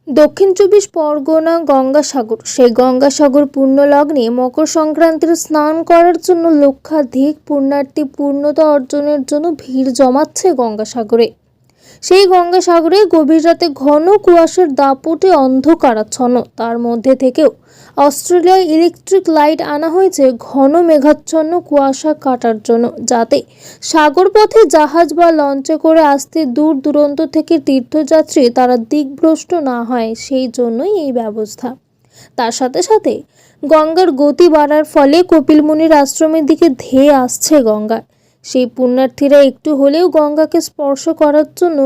দক্ষিণ চব্বিশ পরগনা গঙ্গাসাগর। সেই গঙ্গাসাগর পূর্ণলগ্নে মকর সংক্রান্তির স্নান করার জন্য লক্ষাধিক পুণ্যার্থী পূর্ণতা অর্জনের জন্য ভিড় জমাচ্ছে গঙ্গাসাগরে। সেই গঙ্গাসাগরে গভীর রাতে ঘন কুয়াশার দাপটে অন্ধকারাচ্ছন্ন। তার মধ্যে থেকেও অস্ট্রেলিয়ায় ইলেকট্রিক লাইট আনা হয়েছে ঘন মেঘাচ্ছন্ন কুয়াশা কাটার জন্য, যাতে সাগর পথে জাহাজ বা লঞ্চে করে আসতে দূর দূরান্ত থেকে তীর্থযাত্রী তারা দিকভ্রষ্ট না হয়, সেই জন্যই এই ব্যবস্থা। তার সাথে সাথে গঙ্গার গতি বাড়ার ফলে কপিল মুনির আশ্রমের দিকে ধেয়ে আসছে গঙ্গা। সেই পুণ্যার্থীরা একটু হলেও গঙ্গাকে স্পর্শ করার জন্য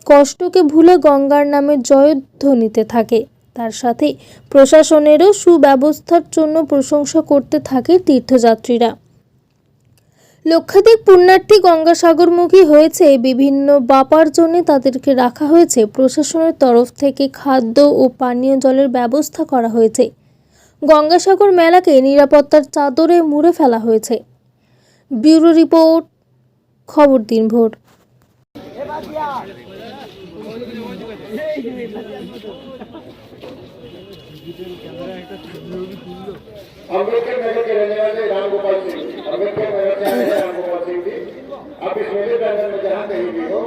কষ্টকে ভুলে গঙ্গার নামে জয়ধ্বনিতে থাকে। তার সাথে প্রশাসনেরও সুব্যবস্থার জন্য প্রশংসা করতে থাকে তীর্থযাত্রীরা। লক্ষাধিক পুণ্যার্থী গঙ্গাসাগরমুখী হয়েছে। বিভিন্ন বাপার জন্য তাদেরকে রাখা হয়েছে। প্রশাসনের তরফ থেকে খাদ্য ও পানীয় জলের ব্যবস্থা করা হয়েছে। গঙ্গাসাগর মেলাকে নিরাপত্তার চাদরে মুড়ে ফেলা হয়েছে। ব্যুরো রিপোর্ট, খবর দিনভর। अम्बेडकर नगर के रहने वाले रामगोपाल सिंह, अम्बेडकर नगर के रहने वाले रामगोपाल सिंह जी, आप इस मेले प्रांगण में जहाँ कहीं भी हो,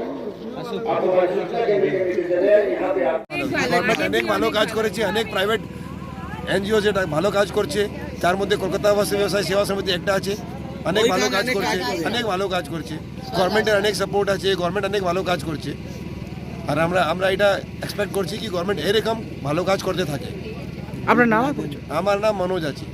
आप हमारी सूचना केंद्र के नीचे चले आए। यहाँ पे आप গভর্নমেন্ট অনেক ভালো কাজ করেছে, অনেক প্রাইভেট এনজিও যেটা ভালো কাজ করছে, তার মধ্যে কলকাতা আবাসী ব্যবসায়ী সেবা সমিতি একটা আছে, অনেক ভালো কাজ করছে, অনেক ভালো কাজ করছে। গভর্নমেন্টের অনেক সাপোর্ট আছে, গভর্নমেন্ট অনেক ভালো কাজ করছে। আর আমরা এটা এক্সপেক্ট করছি কি গভর্নমেন্ট এরকম ভালো কাজ করতে থাকে। আপনার নাম? আমার নাম মনোজ আছে।